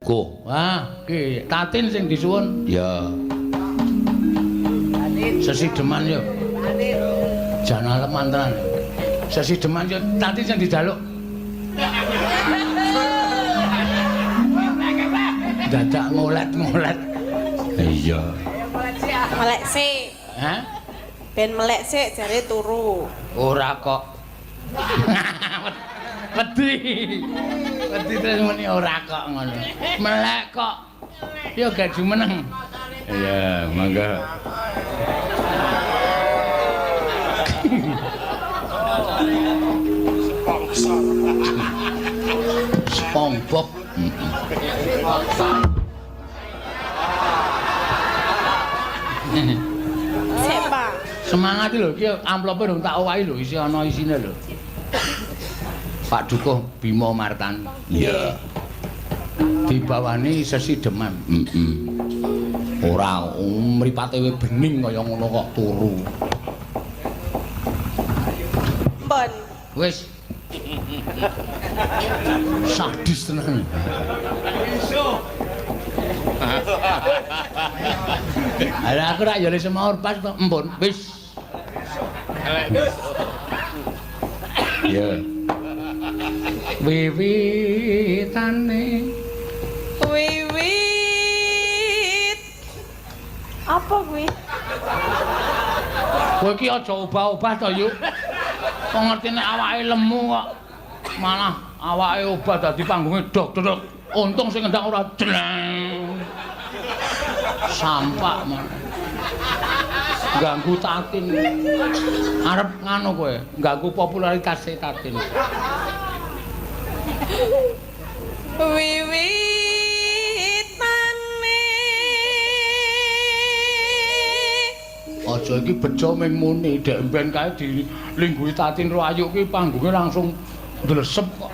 Go. Ki Tatin sing disuwun. Ya. Sesideman yo. Jana lemantran. Sesideman yo Tatin sing dijaluk. Dadak ngolet-ngolet. Iya. Melek sik. Hah? Ben melek sik jare turu. Ora kok. Wedi. Wedi terus muni ora kok ngono. Melek kok. Ya gak jumeneng. Iya, mangga. SpongeBob. Sik, Pak. Semangat lho, iki amplope durung tak owahi lho, isi ana isine lho. Pak Dukuh Bima Martan. Iya. Dibawani Sesideman. Ora mripate we bening kaya ngono kok turu. Pun. Wis. Sadis tenan. Ala aku rak yo semaur pas to, empun. Wis. Ya. Wiwitane. Wiwit. Apa kuwi? Kowe iki aja obah-obah to, Yuk. Kok ngerti nek awake lemu kok malah awake obah dadi panggonge dok-dok. Untung sing ngendang ora jleng. Sampak man. Ganggu Tatin. Arep nganu kowe, ganggu popularitas Tatin. Wiwitane. Aja iki bejo ming muni, dek mben kae dilingguhi Tatin ro ayu ki panggonge langsung ndlesep kok.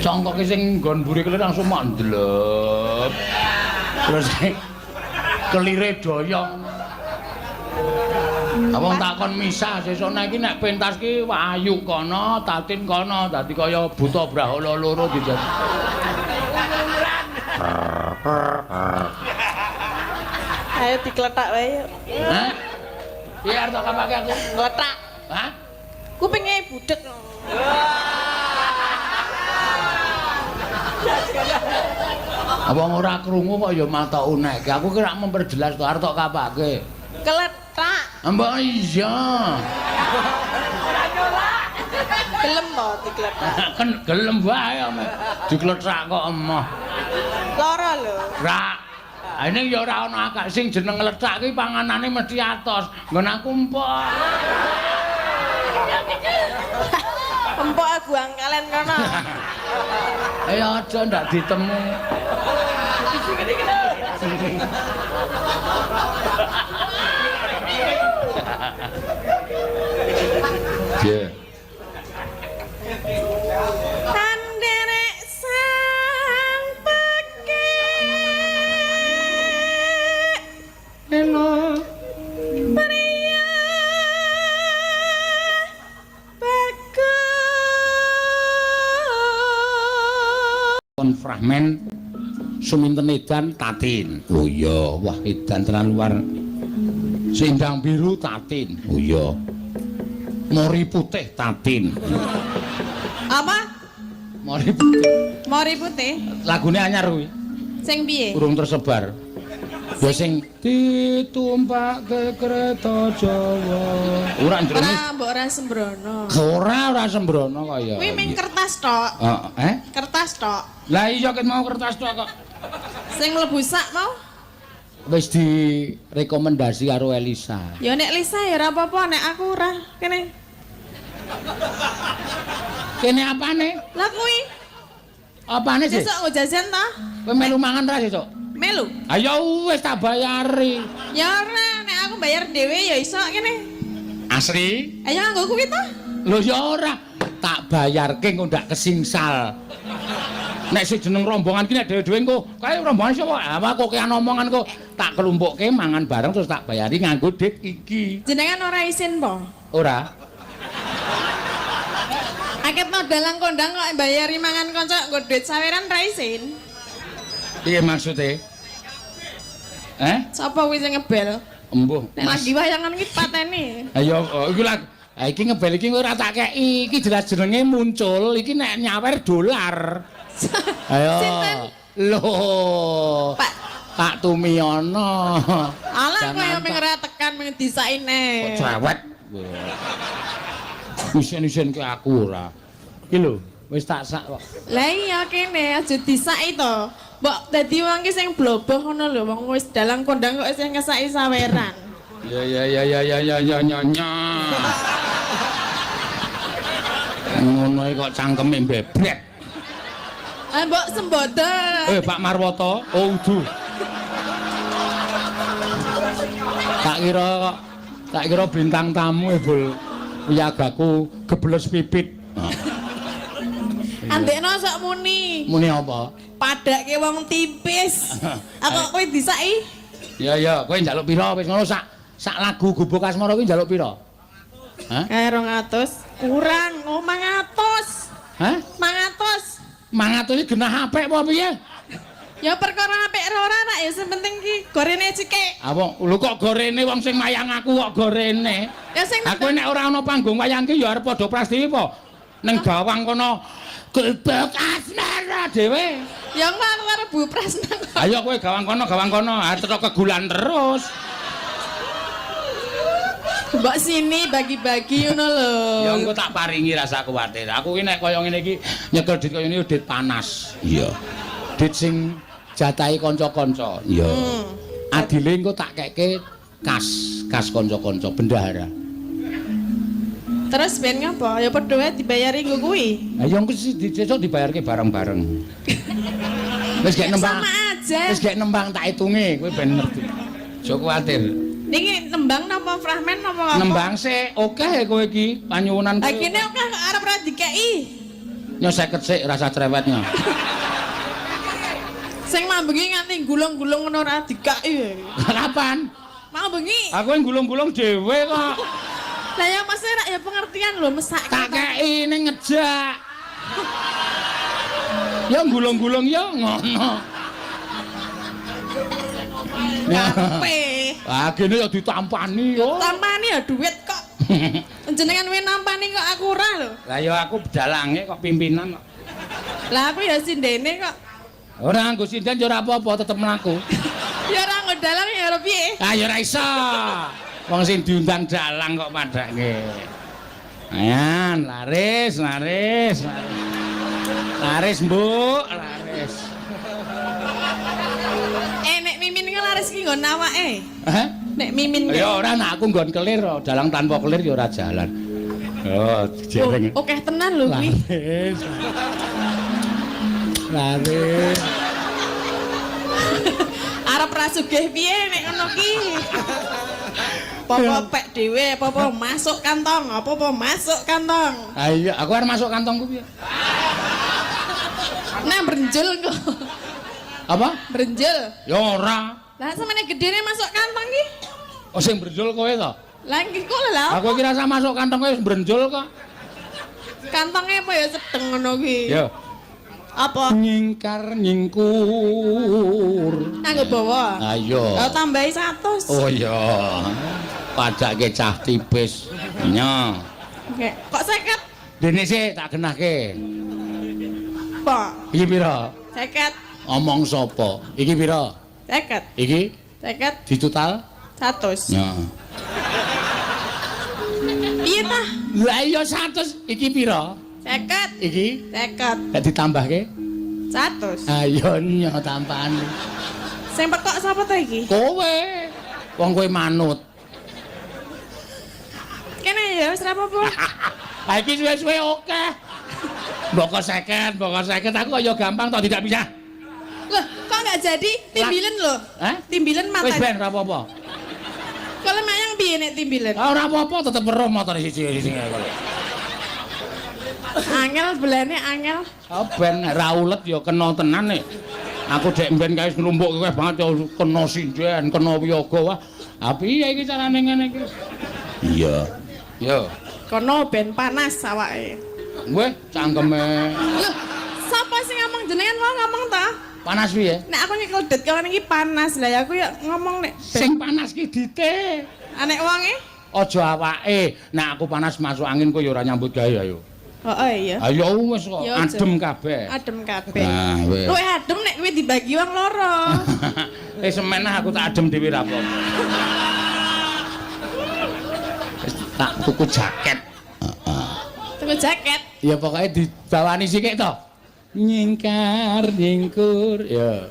Congkoke sing nggon mburi kele langsung mak ndlep. Terus kelire doyong. Awong takon misah sesuk nek iki nek pentas ki Ayu kono, Tatin kono, dadi kaya buta brahala loro dijat. Ayo dikletak wae yuk. Hah? Piye arep tak kapake aku? Ngletak. Hah? Kupinge budek. Awong ora krungu kok ya mata unek. Aku ki rak memperjelas to arep tak kapake. Kletak. Mbak iya. Gelem to dikletak. Kan gelem wae dikletak kok emoh. Lara lho. Rak. Ini ya ora ana akak sing jeneng ngletak ki panganane mesti atos. Nggon aku empok. Empok buang kalian kono. Ayo aja ndak ditemu. Yeah. Tanderek sang peke. Eno. Pria bagus. Fragmen suminten edan Tatin. Oh iya, wah edan tenan luar. Sindang biru Tatin. Oh iya. Mori putih Tatin. Apa? Mori putih. Mori putih? Lagune anyar kuwi. Sing piye? Urung tersebar. Ya sing ditumpake kereta Jawa. Ora ndronis. Ora mbok ora sembrono. Ora sembrono kaya. Kuwi ming kertas tok. Kertas tok. Lah iya ket mau kertas tok kok. Sing mlebu sak mau? Wis direkomendasi karo Elisa. Ya nek Lisa ya ora apa-apa, nek aku ora. Kene. Kene apane? Lah kuwi. Apane sih? Sesuk nggo jajan ta? Kowe melu mangan ra sesuk? Melu. Ayo wis tak bayari. Ya ora, nek aku bayar dhewe ya iso kene. Asri? Ayo nganggo kuwi ta? Lho ya ora, tak bayarke engko ndak kesinggal. Nek sing jeneng rombongan ki nek dhewe-dhewe engko kae rombongan sapa? Apa kok kean omongan kok tak kelumpukke mangan bareng terus tak bayari nganggo dit iki. Jenengan ora isin po? Ora. Akeh no dalang kondang kok bayari mangan kanca nggo duit saweran ra isin. Piye maksude? Sapa kuwi sing ngebel? Embuh. Nek lagi wayangan iki pateni. Ayo iku lah. Iki ngebel iki ora tak kei. Iki jelas jenenge muncul. Iki nek nyawer dolar. Ayo. Sinten? Loh. Pak Tumiono. Alah kaya mung ora tekan mung disaine. Kok cerewet. Isen-isen ke aku ora. Iki lho, wis tak sak kok. Lah iya kene aja disaki to. Mbok dadi wong ki sing bloboh ngono lho, wong wis dalang kondang kok sing ngesaki saweran. Ya. Ngono kok cangkeme bebret. Mbok sembodo. Pak Marwoto, oh udu. Tak kira bintang tamu bol uyagaku gebles pipit. Andekno sok muni. Muni apa? Padake wong tipis. Apa kowe disaki? Ya, kowe njaluk pira wis ngono sak lagu Gubuk Asmara kuwi njaluk pira? Hah? 200. Kurang 500. Hah? 500. 500 iki genah apik apa piye? Ya perkara apik ora nak ya sing penting ki gorene cike. Apa lho kok gorene wong sing mayang aku kok gorene? Ya sing Aku nek ora ana panggung wayang ki ya arep padha prastiwi apa? Ning gawang kono Gubuk Asmara dhewe. ya ngono karo Bu Prasna. Ayo kowe gawang kono, arep teko kegulan terus. Mbok sini bagi-bagi ngono lho. Ya engko tak paringi rasa kuwatir. Aku ki nek kaya ngene iki nyekel dit kaya ngene dit panas. Iya. Dit sing jatahi kanca-kanca. Iya. Adile engko tak keke kas kanca-kanca bendahara. Terus ben ngopo? Ya padha wae dibayari nggo kuwi. Lah ya engko sesuk dibayarke bareng-bareng. Wis gek nembang. Sama aja. Wis gek nembang tak hitunge, kowe ben ngerti. Aja kuwatir. Niki nembang napa fragmen napa apa? Nembang sik akeh kowe iki panyuwunan. Lah kene akeh kok arep ora dikeki. Nya 50 sik rasa cerewetnya. Sing mambengi nganti gulung-gulung ngono ora dikeki. Kapan? Mau bengi. Aku yang gulung-gulung dhewe kok. Lah ya Mas rak ya pengertian lho mesake. Tak kei ning ngejak. Ya gulung-gulung ya ngono. Kape. Ah kene ya ditampani yo. Tampani ya duit kok. Jenengan wis nampani kok aku ora lho. Lah ya aku dalange kok pimpinan kok. Lah aku ya sindene kok. Ora nggo sinden ya ora apa-apa tetep mlaku. Ya ora ngodalang ya ora piye. Ah ya ora iso. Wong sing diundang dalang kok padake. Ayan, laris. Laris, Mbok, laris. Nek mimin ki laris ki nggon awake. Hah? Nek mimin ki. Ya ora nek aku nggon kelir, dalang tanpa kelir ya ora jalan. Oh, jereng. Oke tenan lho kuwi. Laris. Arep ra sugih piye nek ngono ki? Apa pek dhewe, apa masuk kantong, apa masuk kantong. Ah iya, aku arep masuk kantongku piye? Nah brenjel kok. Apa? Brenjel. Ya ora. Lah samene gedene masuk kantong ki. Oh sing brejol kowe to? Lah iki kok lha. Aku kira rasa masuk kantong kowe brejol kok. Kantonge apa ya sedeng ngono ki. Ya. Apa? Nyingkar nyingkur. Nganggo bawa. Ayo. Lah tambahi 100. Oh iya. Padake cah tipis. Nya. Oke. Kok 50? Dene sik tak genahke. Pak. Iki pira? 50. Omong sapa? Iki pira? 50. Iki 50. ditotal? 100. Ya. Piye ta? Lah iya 100. Iki pira? 50. Iki 50. gak ditambahke? 100. Ayo nya tambahan. Sing pekok sapa ta iki? Kowe. Wong kowe manut. Kene ya wis ra apa-apa. Ha iki suwe-suwe oke. Mbok 50 aku kaya gampang toh tidak bisa. Loh, kok enggak jadi? Timbilen lho. Hah? Timbilen Wis mata. ben ora apa-apa. Kalau mayang piye nek timbilen? Ora apa-apa tetep weruh motor siji-siji kok. Angel belane angel. Oh ben ra ulet ya kena tenan nek. Aku dek mben kae nglumpuk kowe banget ya kena sinden, kena wiyaga wah. Ha piye iki carane ngene iki? Iya. Yo. Kono ben panas awake. Weh, cangkeme. Loh, sapa sing ngomong jenengan mau ngomong ta? Panas piye? Nek aku nyekel det kawan iki panas lah ya aku ya ngomong nek Sing panas ki dite. anek wonge. Aja awake. Nek aku panas masuk angin kok ya ora nyambut gawe ayo. Oh iya. Ayo wis kok Ya, aja. adem kabeh. Adem kabeh. Nah, wis. Luwih adem nek kowe dibagi wong loro. Semenah aku tak adem dhewe ra apa-apa. Wis tak tuku jaket. Tuku jaket. Ya pokoknya dibawani sithik to. Nyingkar nyingkur ya.